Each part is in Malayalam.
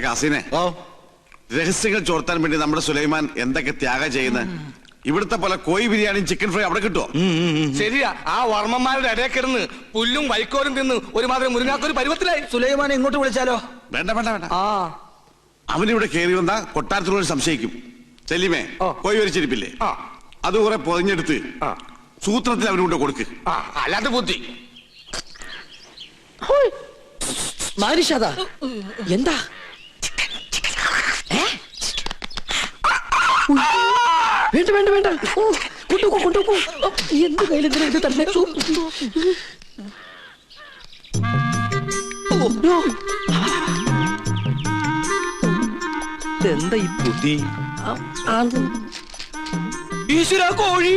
കാസിനെ രഹസ്യങ്ങൾ ചോർത്താൻ വേണ്ടി നമ്മുടെ സുലൈമാൻ എന്തൊക്കെ ത്യാഗം ചെയ്യുന്നത്. ഇവിടുത്തെ പോലെ കോഴി ബിരിയാണിയും ചിക്കൻ ഫ്രൈ അവിടെ കിട്ടുമോ? ശരിയാ, ആ വർമ്മന്മാരുടെ ഇടയിൽ കിടന്ന് പുല്ലും വൈക്കോലും തിന്ന് ഒരുമാതിരി മുരുങ്ങാക്കൊരു പരുവത്തിലായി. സുലൈമാനെ ഇങ്ങോട്ട് വിളിച്ചാലോ? വേണ്ട വേണ്ട വേണ്ട. അവനിവിടെ കയറി വന്ന കൊട്ടാരത്തിനോട് സംശയിക്കും. ചെല്ലിമേ കോഴി വരിച്ചിരിപ്പില്ലേ, അത് കുറെ പൊതിഞ്ഞെടുത്ത് സൂത്രത്തിൽ അവനുകൊണ്ട് കൊടുക്ക്. അല്ലാതെ ബുദ്ധി എന്താ വേണ്ട വേണ്ട വേണ്ട, കൊണ്ടുപോ കൊണ്ടുപോ. എന്ത് കയ്യിലെന്തിനാ ഇത് തന്നെ? എന്താ ഈ ബുദ്ധി? ഈശ്വര, കോഴി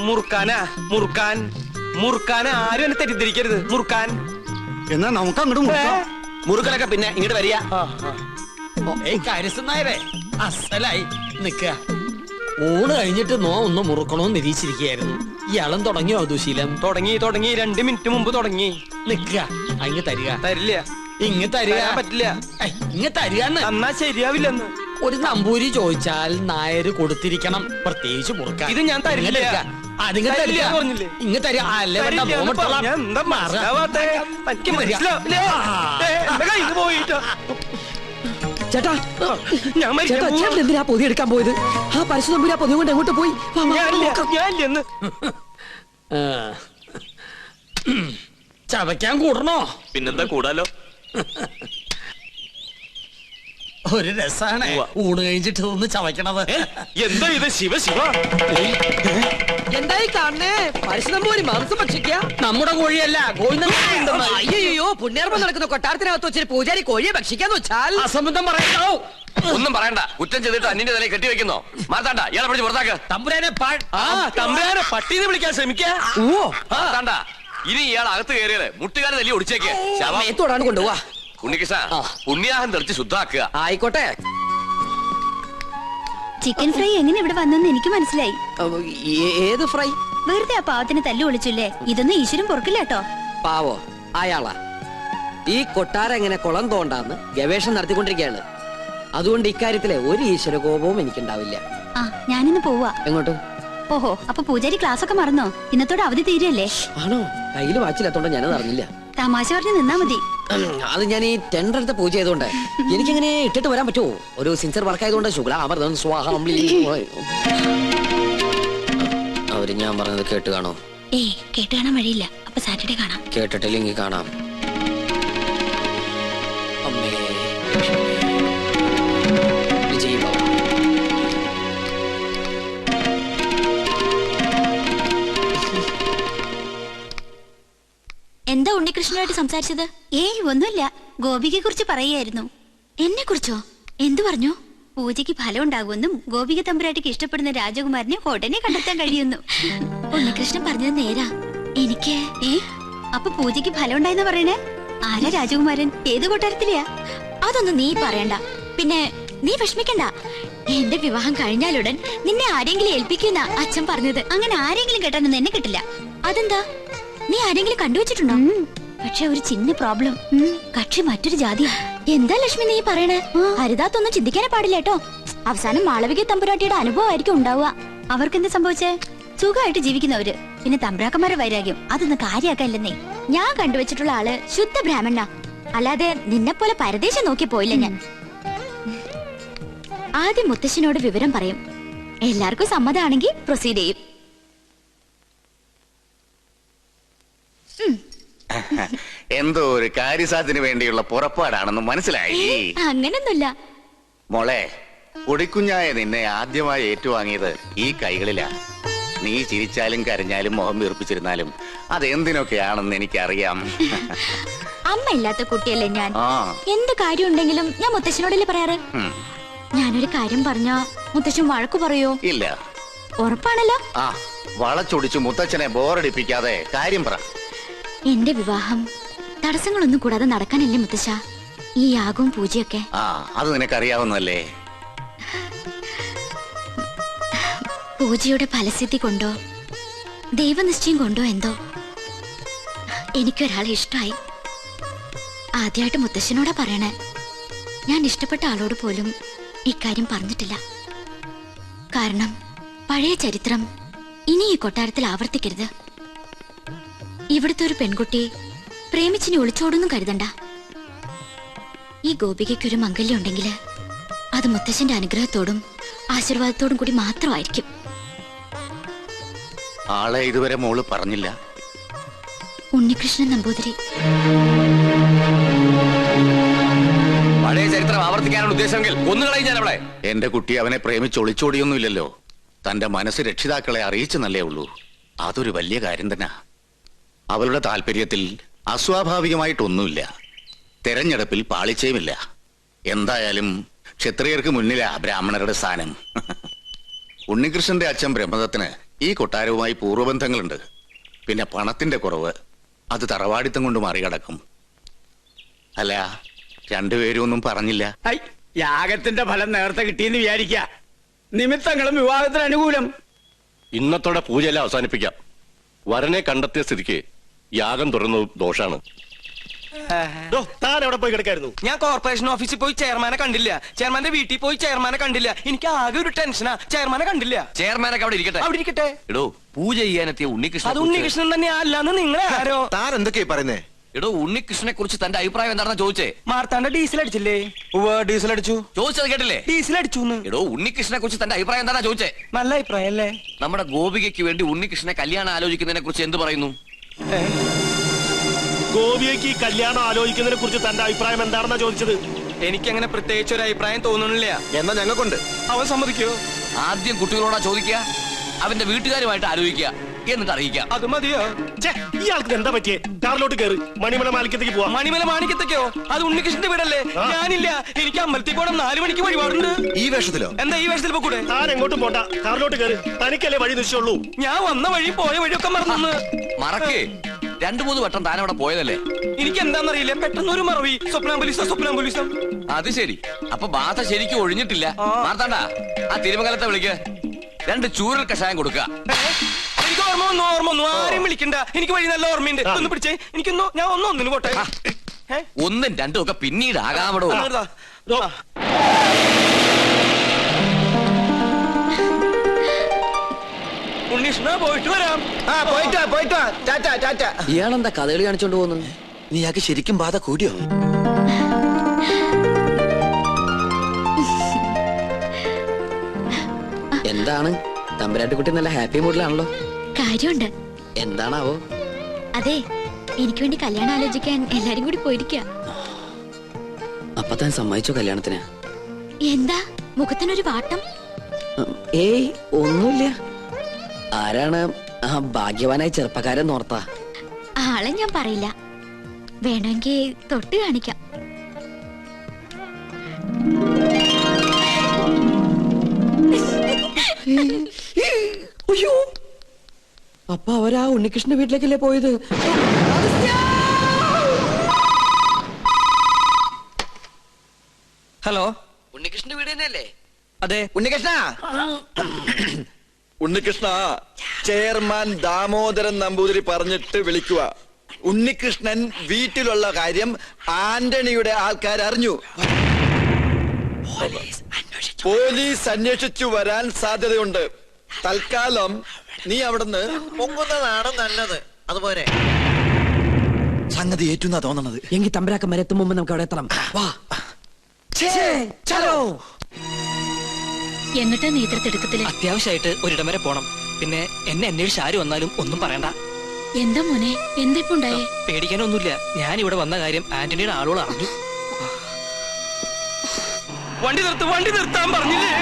മുറുക്കാനാ? മുറുക്കാൻ ആരും എന്നെ തെറ്റിദ്ധരിക്കരുത്. മുറുക്കാൻ എന്നാ നമുക്ക് അങ്ങോട്ട് മുറുക്കലൊക്കെ പിന്നെ ഇങ്ങോട്ട് വരിക. കാര്യസ്ഥനായരെ അസലായി നിക്ക. ഊണ് കഴിഞ്ഞിട്ട് ഒന്ന് മുറുക്കണോന്ന് നിരീക്ഷിച്ചിരിക്കുകയായിരുന്നു. ഇയാളും തുടങ്ങിയോ ദുശീലം? തുടങ്ങി 2 മിനിറ്റ് മുമ്പ് തുടങ്ങി. നിക്ക, അങ്ങ് തരിക. തരില്ല, ഇങ്ങ് തരിക. പറ്റില്ല. ഇങ്ങ് തരികന്ന്. എന്നാ ശരിയാവില്ലെന്ന്. ഒരു നമ്പൂരി ചോദിച്ചാൽ നായര് കൊടുത്തിരിക്കണം, പ്രത്യേകിച്ച് മുറുക്കാൻ. ഇത് ഞാൻ തരില്ല. അതിങ്ങ് തരില്ല പറഞ്ഞില്ലേ? ഇങ്ങ് തരിക. അല്ലേ വേണ്ട, ചേട്ടാ, ചേട്ടാ, ചേട്ടൻ എന്തിനാ പൊതി എടുക്കാൻ പോയത്? ആ പരശു നമ്പൂരി ആ പൊതി കൊണ്ട് എങ്ങോട്ട് പോയി? ചവയ്ക്കാൻ കൂടണോ? പിന്നെന്താ കൂടാലോ. ഒരു രസാണ് ഊണ് കഴിഞ്ഞിട്ട് ഒന്ന് ചവയ്ക്കണത്. എന്താ ഇത്? ശിവ ശിവ, എന്തായി കാണണേ? പരശുനമ്പൂരി മാംസം ഭക്ഷിക്ക? നമ്മുടെ കോഴിയല്ല, അയ്യോ, പുണ്യാർമ്മം നടക്കുന്ന കൊട്ടാരത്തിനകത്ത് വെച്ചൊരു പൂജാരി കോഴിയെ ഭക്ഷിക്കാന്ന് വെച്ചാൽ അസംബന്ധം പറയണോ? ഒന്നും പറയണ്ട. കുറ്റം ചെയ്തിട്ട് അന്യന്റെ തലയിൽ കെട്ടിവെക്കുന്നോ? മാറ്റാണ്ട, ഇയാളെ പിടിച്ച് പുറത്താക്ക്. തമ്പുരാനെ തമ്പുരാനെ പട്ടീന്ന് വിളിക്കാൻ ശ്രമിക്കാ. മാറ്റാണ്ട. ഇനി ഇയാൾ അകത്ത് കയറിയത് മുട്ടുകാരെ തല്ലി ഒടിച്ചേക്ക്. തൊടാണ് കൊണ്ടുപോവാ. ഉണ്ണികൃഷ്ണ, പുണ്യാഹം തെറിച്ച് ശുദ്ധാക്കുക. ആയിക്കോട്ടെ. ചിക്കൻ ഫ്രൈ എങ്ങനെ ഇവിടെ വന്നെന്ന് എനിക്ക് മനസ്സിലായി. ഏത് ഫ്രൈ? വെറുതെ ആ പാവത്തിന് തല്ലു വിളിച്ചില്ലേ? ഇതൊന്നും ഈശ്വരൻ പൊറുക്കില്ല കേട്ടോ. പാവോ അയാളാ. ഈ കൊട്ടാരം എങ്ങനെ കുളം തോണ്ടാന്ന് ഗവേഷണം നടത്തിക്കൊണ്ടിരിക്കുകയാണ്. അതുകൊണ്ട് ഇക്കാര്യത്തിലെ ഒരു ഈശ്വര കോപവും എനിക്കുണ്ടാവില്ല. ആ, ഞാനിന്ന് പോവാ. എങ്ങോട്ട്? ഓഹോ, അപ്പൊ പൂജാരി ക്ലാസ് ഒക്കെ മറന്നോ? ഇന്നത്തോടെ അവധി തീരല്ലേ? ആണോ? കയ്യില് വാച്ചില്ലാത്തോണ്ട് ഞാനത് അറിഞ്ഞില്ല. തമാശ പറഞ്ഞ് നിന്നാ മതി. അത് ഞാൻ ഈ ടെൻഡർ എടുത്ത പൂജ ചെയ്തോണ്ട് എനിക്കിങ്ങനെ ഇട്ടിട്ട് വരാൻ പറ്റുമോ? ഒരു സിൻസിയർ വർക്ക് ആയതുകൊണ്ട് ശുക്ലാമൃതം സ്വാഹം. അവര് ഞാൻ പറഞ്ഞത് കേട്ട് കാണോ? ഏയ്, കേട്ട് കാണാൻ വഴിയില്ല. അപ്പൊ സാറ്റർഡേ കാണാം. കേട്ടിട്ടില്ലെങ്കിൽ കാണാം. അമ്മേ വിജയ് ബാബു. എന്താ ഉണ്ണികൃഷ്ണനായിട്ട് സംസാരിച്ചത്? ഏയ്, ഒന്നുമില്ല. ഗോപികയെ കുറിച്ച് പറയായിരുന്നു. എന്നെ കുറിച്ചോ? എന്തു പറഞ്ഞു? പൂജയ്ക്ക് ഫലം ഉണ്ടാകുമെന്നും ഗോപിക തമ്പുരാട്ടിക്ക് ഇഷ്ടപ്പെടുന്ന രാജകുമാരനെ ഉടനെ കണ്ടെത്താൻ കഴിയുന്നു. ഉണ്ണികൃഷ്ണൻ പറഞ്ഞത് നേരാ. എനിക്ക് അപ്പൊ പൂജയ്ക്ക് ഫലം ഉണ്ടായെന്ന് പറയണേ? ആരാ രാജകുമാരൻ? ഏത് കൊട്ടാരത്തിലെയാ? അതൊന്നും നീ പറയണ്ട. പിന്നെ നീ വിഷമിക്കണ്ട. എന്റെ വിവാഹം കഴിഞ്ഞാലുടൻ നിന്നെ ആരെങ്കിലും ഏൽപ്പിക്കുന്ന അച്ഛൻ പറഞ്ഞത്. അങ്ങനെ ആരെങ്കിലും കേട്ടാനൊന്നും എന്നെ കിട്ടില്ല. അതെന്താ? നീ ആരെങ്കിലും കണ്ടുവച്ചിട്ടുണ്ടോ? പക്ഷെ ഒരു ചിന്ന പ്രോബ്ലം. കക്ഷി മറ്റൊരു ജാതിയാ. എന്താ ലക്ഷ്മി നീ പറയണേ? ഹരിതാത്തൊന്നും ചിന്തിക്കാനേ പാടില്ല കേട്ടോ. അവസാനം മാളവിക തമ്പുരാട്ടിയുടെ അനുഭവമായിരിക്കും ഉണ്ടാവുക. അവർക്കെന്താ സംഭവിച്ചേ? സുഖമായിട്ട് ജീവിക്കുന്നവര്. പിന്നെ തമ്പ്രാക്കന്മാരുടെ വൈരാഗ്യം അതൊന്നും കാര്യാക്കല്ലെന്നേ. ഞാൻ കണ്ടുവച്ചിട്ടുള്ള ആള് ശുദ്ധ ബ്രാഹ്മണ. അല്ലാതെ നിന്നെ പോലെ പരദേശം നോക്കി പോയില്ല ഞാൻ. ആദ്യം മുത്തശ്ശനോട് വിവരം പറയും. എല്ലാവർക്കും സമ്മതമാണെങ്കിൽ പ്രൊസീഡ് ചെയ്യും. എന്തോ ഒരു കാര്യസാധ്യത്തിന് വേണ്ടിയുള്ള പുറപ്പാടാണെന്ന് മനസ്സിലായി. അങ്ങനൊന്നുമില്ല മോളെ. പൊടിക്കുഞ്ഞായ നിന്നെ ആദ്യമായി ഏറ്റുവാങ്ങിയത് ഈ കൈകളിലാ. നീ ചിരിച്ചാലും കരഞ്ഞാലും മുഖം വീർപ്പിച്ചിരുന്നാലും അതെന്തിനൊക്കെയാണെന്ന് എനിക്കറിയാം. അമ്മ ഇല്ലാത്ത കുട്ടിയല്ലേ ഞാൻ. എന്ത് കാര്യം ഉണ്ടെങ്കിലും ഞാൻ മുത്തശ്ശനോടല്ലേ പറയാറ്. ഞാനൊരു കാര്യം പറഞ്ഞാ മുത്തശ്ശൻ വഴക്കു പറയോ? ഇല്ല. ഉറപ്പാണല്ലോ. വളച്ചൊടിച്ചു മുത്തച്ഛനെ ബോറടിപ്പിക്കാതെ കാര്യം പറ. എന്റെ വിവാഹം തടസ്സങ്ങളൊന്നും കൂടാതെ നടക്കാനല്ലേ മുത്തശ്ശ ഈ യാഗവും പൂജയൊക്കെ? അത് നിനക്കറിയാവുന്നല്ലേ. പൂജയുടെ ഫലസിദ്ധി കൊണ്ടോ ദൈവനിശ്ചയം കൊണ്ടോ എന്തോ എനിക്കൊരാളെ ഇഷ്ടമായി. ആദ്യമായിട്ട് മുത്തശ്ശനോടാ പറയണേ. ഞാൻ ഇഷ്ടപ്പെട്ട ആളോട് പോലും ഇക്കാര്യം പറഞ്ഞിട്ടില്ല. കാരണം പഴയ ചരിത്രം ഇനി ഈ കൊട്ടാരത്തിൽ ആവർത്തിക്കരുത്. ഇവിടുത്തെ ഒരു പെൺകുട്ടി പ്രേമിച്ചിനെ ഒളിച്ചോടൊന്നും കരുതണ്ട. ഈ ഗോപികയ്ക്കൊരു മംഗല്യം ഉണ്ടെങ്കിൽ അത് മുത്തശ്ശന്റെ അനുഗ്രഹത്തോടും ആശീർവാദത്തോടും കൂടി മാത്രമായിരിക്കും. ആളെ ഇതുവരെ മോള് പറഞ്ഞില്ല. ഉണ്ണികൃഷ്ണൻ നമ്പൂതിരി. പഴയ ചരിത്രം ആവർത്തിക്കാനുള്ള ഉദ്ദേശമെങ്കിൽ ഒന്നുകളയും ഞാൻ അവളെ. എന്റെ കുട്ടി അവനെ പ്രേമിച്ച് ഒളിച്ചോടിയൊന്നുമില്ലല്ലോ. തന്റെ മനസ്സ് രക്ഷിതാക്കളെ അറിയിച്ചെന്നല്ലേ ഉള്ളൂ. അതൊരു വലിയ കാര്യം തന്നെ. അവളുടെ താല്പര്യത്തിൽ അസ്വാഭാവികമായിട്ടൊന്നുമില്ല. തെരഞ്ഞെടുപ്പിൽ പാളിച്ചയുമില്ല. എന്തായാലും ക്ഷത്രിയർക്ക് മുന്നിലാ ബ്രാഹ്മണരുടെ സ്ഥാനം. ഉണ്ണികൃഷ്ണന്റെ അച്ഛൻ ബ്രഹ്മദത്തിന് ഈ കൊട്ടാരവുമായി പൂർവ്വബന്ധങ്ങളുണ്ട്. പിന്നെ പണത്തിന്റെ കുറവ് അത് തറവാടിത്തം കൊണ്ട് മറികടക്കും. അല്ല, രണ്ടുപേരും ഒന്നും പറഞ്ഞില്ല. യാഗത്തിന്റെ ഫലം നേരത്തെ കിട്ടിയെന്ന് വിചാരിക്ക. നിമിത്തങ്ങളും വിവാഹത്തിന് അനുകൂലം. ഇന്നത്തോടെ പൂജയെല്ലാം അവസാനിപ്പിക്കാം. വരനെ കണ്ടെത്തിയ സ്ഥിതിക്ക് യാഗം തുറന്നു ദോഷാണ്. താൻ എവിടെ പോയി കിടക്കായിരുന്നു? ഞാൻ കോർപ്പറേഷൻ ഓഫീസിൽ പോയി ചെയർമാനെ കണ്ടില്ല. ചെയർമാന്റെ വീട്ടിൽ പോയി ചെയർമാനെ കണ്ടില്ല. എനിക്ക് ആകെ ഒരു ടെൻഷനാ. ചെയർമാനെ കണ്ടില്ല. ചെയർമാനൊക്കെ അവിടെ ഇരിക്കട്ടെ. അവിടെ ഇരിക്കട്ടെ. എടോ, പൂജ ചെയ്യാനെത്തിയ ഉണ്ണികൃഷ്ണൻ. അത് ഉണ്ണികൃഷ്ണൻ തന്നെ അല്ലാന്ന് നിങ്ങളെ ആരോ? താൻ എന്തൊക്കെയാ പറയുന്നേ? എടോ, ഉണ്ണികൃഷ്ണനെ കുറിച്ച് തന്റെ അഭിപ്രായം എന്താണെന്ന് ചോദിച്ചേ. മാർത്താണ്ഡ ഡീസൽ അടിച്ചില്ലേ? ഡീസൽ അടിച്ചു. ചോദിച്ചത് കേട്ടില്ലേ? ഡീസൽ അടിച്ചു. എടോ, ഉണ്ണികൃഷ്ണനെ കുറിച്ച് തന്റെ അഭിപ്രായം എന്താണെന്ന് ചോദിച്ചേ. നല്ല അഭിപ്രായം അല്ലേ? നമ്മുടെ ഗോപികയ്ക്ക് വേണ്ടി ഉണ്ണികൃഷ്ണനെ കല്യാണം ആലോചിക്കുന്നതിനെ കുറിച്ച് എന്ത് പറയുന്നു? ഗോപിയയ്ക്ക് കല്യാണം ആലോചിക്കുന്നതിനെ കുറിച്ച് തന്റെ അഭിപ്രായം എന്താണെന്നാ ചോദിച്ചത്. എനിക്കങ്ങനെ പ്രത്യേകിച്ച് ഒരു അഭിപ്രായം തോന്നുന്നില്ല. എന്നാ ഞങ്ങൾക്കുണ്ട്. അവൻ സമ്മതിക്കോ? ആദ്യം കുട്ടികളോടാ ചോദിക്കുക, അവന്റെ വീട്ടുകാരുമായിട്ട് ആലോചിക്കുക, എന്നിട്ട് അറിയിക്കാം. അത് മതിയോ? ഇയാൾക്ക് എന്താ പറ്റിയേ? കാറിലോട്ട് കയറി മണിമല മാലിക്കത്തേക്ക് പോവാം. മണിമല മാണിക്കത്തേക്കോ? അത് ഉണ്ണികൃഷ്ണന്റെ വീടല്ലേ? ഞാനില്ല. എനിക്ക് അമ്പലത്തിൽ പോകണം. 4 മണിക്ക് വഴിപാടുണ്ട്. ഈ വേഷത്തിലോ? എന്താ ഈ വേഷത്തിൽ പോകൂടെ? താൻ എങ്ങോട്ടും പോണ്ട, കാറിലോട്ട് കയറി. തനിക്കല്ലേ വഴി നിശ്ചയുള്ളൂ. ഞാൻ വന്ന വഴി പോയ വഴിയൊക്കെ മറന്നു. മറക്കേ, 2-3 വട്ടം താൻ അവിടെ പോയതല്ലേ? എനിക്ക് എന്താണെന്നറിയില്ല, പെട്ടെന്ന് ഒരു മറവി. സ്വപ്നാംബുലിസം. അത് ശരി. അപ്പൊ ബാധ ശരിക്കും ഒഴിഞ്ഞിട്ടില്ല. മാർത്താണ്ട, ആ തിരുമംഗലത്തെ വിളിക്ക്. 2 ചൂരൽ കഷായം കൊടുക്കുക. എനിക്ക് ഓർമ്മ ഒന്നും ആരെയും വിളിക്കണ്ട. എനിക്ക് വഴി നല്ല ഓർമ്മയുണ്ട്. ഒന്ന് പിടിച്ചേ. എനിക്കൊന്നു ഞാൻ ഒന്നിന് പോട്ടെ. 1ഉം 2ഉം ഒക്കെ പിന്നീട് ആകാമടോ. ഉണ്ണീഷ്ണ, പോയിട്ട് വരാം. ഇയാളെന്താ കഥകളി കാണിച്ചോണ്ട് പോകുന്നു? നീ ആക്കി ശരിക്കും ബാധ കൂടിയോ? എന്താണ് തമ്പുരാട്ടിക്കുട്ടി നല്ല ഹാപ്പി മൂഡിലാണല്ലോ. കാര്യമുണ്ട്. എന്താണാവോ? അതെ, എനിക്ക് വേണ്ടി കല്യാണം ആലോചിക്കാൻ എല്ലാരും കൂടി പോയിരിക്കുക. അപ്പൊ താൻ സമ്മതിച്ചോ കല്യാണത്തിന്? എന്താ മുഖത്തിനൊരു വാട്ടം? ഏയ്, ഒന്നുമില്ല. ആരാണ് ആ ഭാഗ്യവാനായ ചെറുപ്പക്കാരൻ നോർത്താ? ആളെ ഞാൻ പറയില്ല. വേണമെങ്കിൽ തൊട്ട് കാണിക്കാം. അയ്യോ, അപ്പൊ അവരാ ഉണ്ണികൃഷ്ണന്റെ വീട്ടിലേക്കല്ലേ പോയത്? ഹലോ, ഉണ്ണികൃഷ്ണന്റെ വീട് തന്നെയല്ലേ? അതെ. ഉണ്ണികൃഷ്ണ, ഉണ്ണികൃഷ്ണ, ചെയർമാൻ ദാമോദരൻ നമ്പൂതിരി പറഞ്ഞിട്ട് വിളിക്കുക. ഉണ്ണികൃഷ്ണൻ വീട്ടിലുള്ള കാര്യം ആന്റണിയുടെ ആൾക്കാർ അറിഞ്ഞു. പോലീസ് അന്വേഷിച്ചു വരാൻ സാധ്യതയുണ്ട്. തൽക്കാലം നീ അവിടുന്ന് പൊങ്ങുന്നതാണ് നല്ലത്. അതുപോലെ സംഗതി ഏറ്റുന്നാ തോന്നണത്. എങ്കിൽ തമ്പരാക്കന്മാരെ എത്തും മുമ്പ് നമുക്ക് അവിടെ എത്തണം. വാ. എന്നിട്ടാ നേതൃത്വത്തില് അത്യാവശ്യമായിട്ട് ഒരിടം വരെ പോണം. പിന്നെ എന്നെ അന്വേഷിച്ച് ആര് വന്നാലും ഒന്നും പറയണ്ട. എന്താ മോനെ, എന്തിപ്പുണ്ടായേ? പേടിക്കാനൊന്നുമില്ല. ഞാൻ ഇവിടെ വന്ന കാര്യം ആന്റണിയുടെ ആളുകൾ അറിഞ്ഞു. വണ്ടി നിർത്താൻ പറഞ്ഞില്ലേ?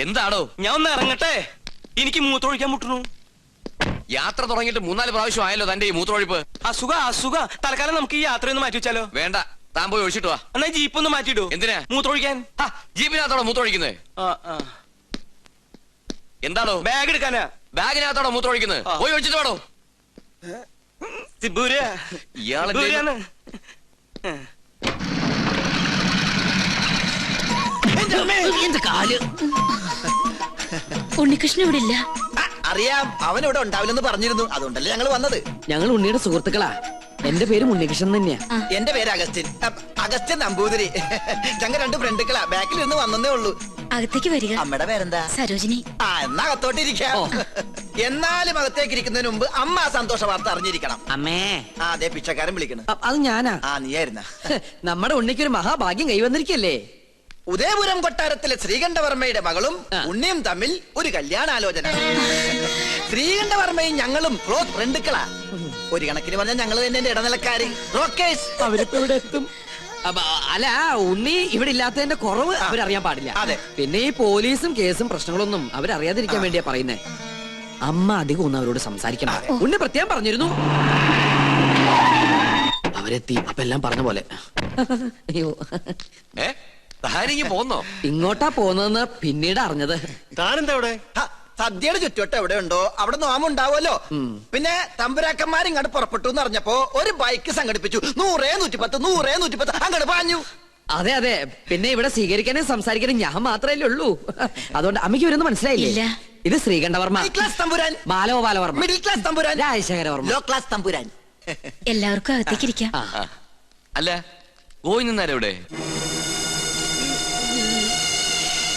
എന്താണോ? ഞാൻ ഒന്ന് ഇറങ്ങട്ടെ. എനിക്ക് മൂത്രമൊഴിക്കാൻ മുട്ടുന്നു. യാത്ര തുടങ്ങിയിട്ട് 3-4 പ്രാവശ്യം ആയല്ലോ തന്റെ ഈ മൂത്രമൊഴിപ്പ്. അസുഖ. തൽക്കാലം നമുക്ക് ഈ യാത്രയൊന്ന് മാറ്റി വെച്ചാലോ? വേണ്ട, താൻ പോയി ഒഴിച്ചിട്ട് വാ. എന്നാ ജീപ്പ് ഒന്ന് മാറ്റിയിടൂ. എന്തിനാ? മൂത്രമൊഴിക്കാൻ. ജീപ്പിനകത്തോടെ മൂത്രമൊഴിക്കുന്നത്? എന്താണോ? ബാഗ് എടുക്കാനാ. ബാഗിനകത്തോടെ മൂത്രമൊഴിക്കുന്നത്? പോയി ഒഴിച്ചിട്ട് വേണോ? ഇയാളെ ഉണ്ണികൃഷ്ണൻ ഇവിടെ ഇല്ല. അറിയാം, അവൻ ഇവിടെ ഉണ്ടാവില്ലെന്ന് പറഞ്ഞിരുന്നു. അതുകൊണ്ടല്ലേ ഞങ്ങൾ വന്നത്. ഞങ്ങൾ ഉണ്ണിയുടെ സുഹൃത്തുക്കളാ. എന്റെ പേര് ഉണ്ണികൃഷ്ണൻ തന്നെയാ. എന്റെ പേര് അഗസ്റ്റിൻ. അഗസ്റ്റിൻ നമ്പൂതിരി. ഞങ്ങൾ 2 ഫ്രണ്ടുക്കളാ. ബാക്കിൽ നിന്ന് വന്നേ ഉള്ളൂ. അകത്തേക്ക് വരിക. അമ്മയുടെ പേരെന്താ? സരോജിനി. എന്നാ അകത്തോട്ടിരിക്കാം. എന്നാലും അകത്തേക്ക് ഇരിക്കുന്നതിന് മുമ്പ് അമ്മ ആ സന്തോഷ വാർത്ത അറിഞ്ഞിരിക്കണം. അമ്മേ. അതെ പിച്ചക്കാരൻ വിളിക്കണം. അത് ഞാനാ. നീയായിരുന്ന. നമ്മുടെ ഉണ്ണിക്കൊരു മഹാഭാഗ്യം കൈവന്നിരിക്കല്ലേ. ഉദയപുരം കൊട്ടാരത്തിലെ ശ്രീകണ്ഠവർമ്മയുടെ മകളും ഉണ്ണിയും തമ്മിൽ ഒരു കല്യാണാലോചന. ശ്രീകണ്ഠവർമ്മയും ഞങ്ങളും ക്ലോസ് ഫ്രണ്ടുക്കളാ. ഒരു കണക്കിന് പറഞ്ഞാൽ ഞങ്ങൾ തന്നെ ഇടനിലക്കാര്. അവരിപ്പോ ഇവിടെ എത്തും. അല്ല, ഉണ്ണി ഇവിടെ ഇല്ലാത്തതിന്റെ കുറവ് അവരറിയാൻ പാടില്ല. അതെ. പിന്നെ ഈ പോലീസും കേസും പ്രശ്നങ്ങളൊന്നും അവരറിയാതിരിക്കാൻ വേണ്ടിയാ പറയുന്നേ. അമ്മ അധികം ഒന്നും അവരോട് സംസാരിക്കണം. ഉണ്ണി പ്രത്യേകം പറഞ്ഞിരുന്നു. അവരെത്തി. അപ്പൊ എല്ലാം പറഞ്ഞ പോലെ. അയ്യോ, പോന്നോ? ഇങ്ങോട്ടാ പോന്നതെന്ന് പിന്നീട് അറിഞ്ഞത്. താനെന്താ ഇവിടെ? സദ്യയുടെ ചുറ്റുവട്ടം എവിടെ ഉണ്ടോ അവിടെ നോമുണ്ടാവുമല്ലോ. പിന്നെ തമ്പുരാക്കന്മാർ ഇങ്ങോട്ട് പുറപ്പെട്ടു എന്ന് അറിഞ്ഞപ്പോ ഒരു ബൈക്ക് സംഘടിപ്പിച്ചു. 100, 110, 100, 110 അങ്ങോട്ട് പാഞ്ഞു. അതെ അതെ. പിന്നെ ഇവിടെ സ്വീകരിക്കാനും സംസാരിക്കാനും ഞാൻ മാത്രമല്ലേ ഉള്ളൂ. അതുകൊണ്ട് അമ്മയ്ക്ക് ഇവരൊന്നും മനസ്സിലായില്ല. ഇത് ശ്രീകണ്ഠവർമ്മ, ക്ലാസ് തമ്പുരാൻ. ബാലഗോപാലവർമ്മ, മിഡിൽ ക്ലാസ് തമ്പുരാൻ. രാജശേഖരവർമ്മ, ലോ ക്ലാസ് തമ്പുരാൻ. എല്ലാവർക്കും അകത്തേക്ക് ഇരിക്കാം. അല്ല, ഗോവിന്ദൻ എവിടെ?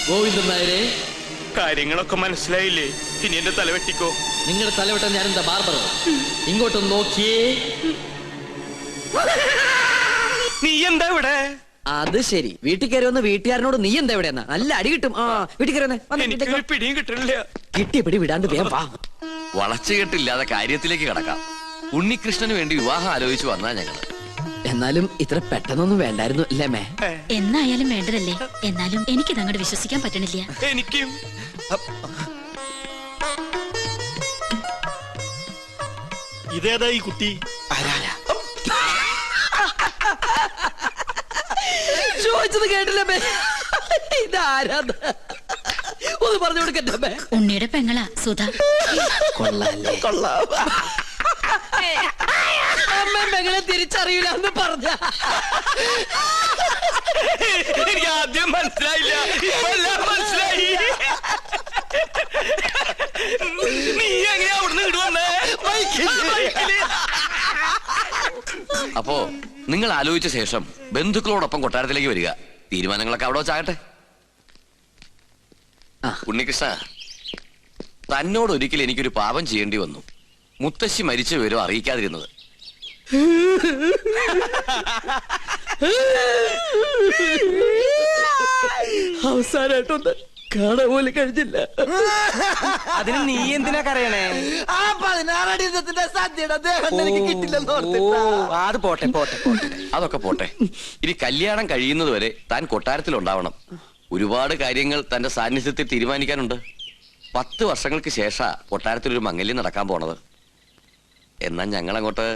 ഗോവിന്ദൻ നായരെ, കാര്യങ്ങളൊക്കെ മനസ്സിലായില്ലേ? ഇനി എന്റെ തല വെട്ടിക്കോ. നിങ്ങളുടെ തലവെട്ടം ഞാൻ എന്താ ബാർബർ? ഇങ്ങോട്ടൊന്ന് നോക്കിയേ. നീ എന്താ ഇവിടെ? അത് ശരി. വീട്ടിൽ കയറി വന്ന് വീട്ടുകാരനോട് നീ എന്താ എവിടെയെന്നാ? നല്ല അടി കിട്ടും. വീട്ടിൽ കയറി എനിക്ക് പിടിയും കിട്ടണില്ല. കിട്ടിയ പിടി വിടാണ്ട് വേഗം വാ. വളച്ചുകെട്ടില്ലാതെ കാര്യത്തിലേക്ക് കടക്കാം. ഉണ്ണികൃഷ്ണന് വേണ്ടി വിവാഹം ആലോചിച്ചു വന്നാ ഞങ്ങള്. എന്നാലും ഇത്ര പെട്ടെന്നൊന്നും വേണ്ടായിരുന്നു അല്ലേ മേ? എന്നായാലും വേണ്ടതല്ലേ. എന്നാലും എനിക്കിത് അങ്ങോട്ട് വിശ്വസിക്കാൻ പറ്റണില്ല. എനിക്കും. ഇതേതാ ഈ കുട്ടി? ചോദിച്ചത് കേട്ടില്ല മേ. ഇതാരാ? ഒന്ന് പറഞ്ഞു കൊടുക്കട്ടെ മേ. ഉണ്ണിയുടെ പെങ്ങളാ സുധ. കൊള്ളാല്ലേ? കൊള്ളാം. അമ്മ പെങ്ങളെ തിരിച്ചറിയില്ല എന്ന് പറഞ്ഞ. എനിക്ക് ആദ്യം മനസ്സിലായില്ല, ഇപ്പൊ എല്ലാം മനസ്സിലായി. നീ എങ്ങനെയാ അവിടുന്ന് ഇടുവന്നേ? അപ്പോ നിങ്ങൾ ആലോചിച്ച ശേഷം ബന്ധുക്കളോടൊപ്പം കൊട്ടാരത്തിലേക്ക് വരിക. തീരുമാനങ്ങളൊക്കെ അവിടെ വെച്ചാകട്ടെ. ഉണ്ണികൃഷ്ണ, തന്നോട് ഒരിക്കൽ എനിക്കൊരു പാപം ചെയ്യേണ്ടി വന്നു. മുത്തശ്ശി മരിച്ച വിവരം അറിയിക്കാതിരുന്നത്. അവസാനായിട്ടൊന്ന് കാണാൻ പോലും കഴിഞ്ഞില്ല. അതിന് നീ എന്തിനാ കരയണേ? ആ 16 അടി സദ്യയുടെ അദ്ദേഹം എനിക്ക് കിട്ടില്ലെന്ന് അത് പോട്ടെ പോട്ടെ പോട്ടെ. അതൊക്കെ പോട്ടെ. ഇനി കല്യാണം കഴിയുന്നത് വരെ താൻ കൊട്ടാരത്തിൽ ഉണ്ടാവണം. ഒരുപാട് കാര്യങ്ങൾ തന്റെ സാന്നിധ്യത്തിൽ തീരുമാനിക്കാനുണ്ട്. 10 വർഷങ്ങൾക്ക് ശേഷം കൊട്ടാരത്തിൽ ഒരു മംഗല്യം നടക്കാൻ പോണത്. എന്നാ ഞങ്ങളങ്ങോട്ട്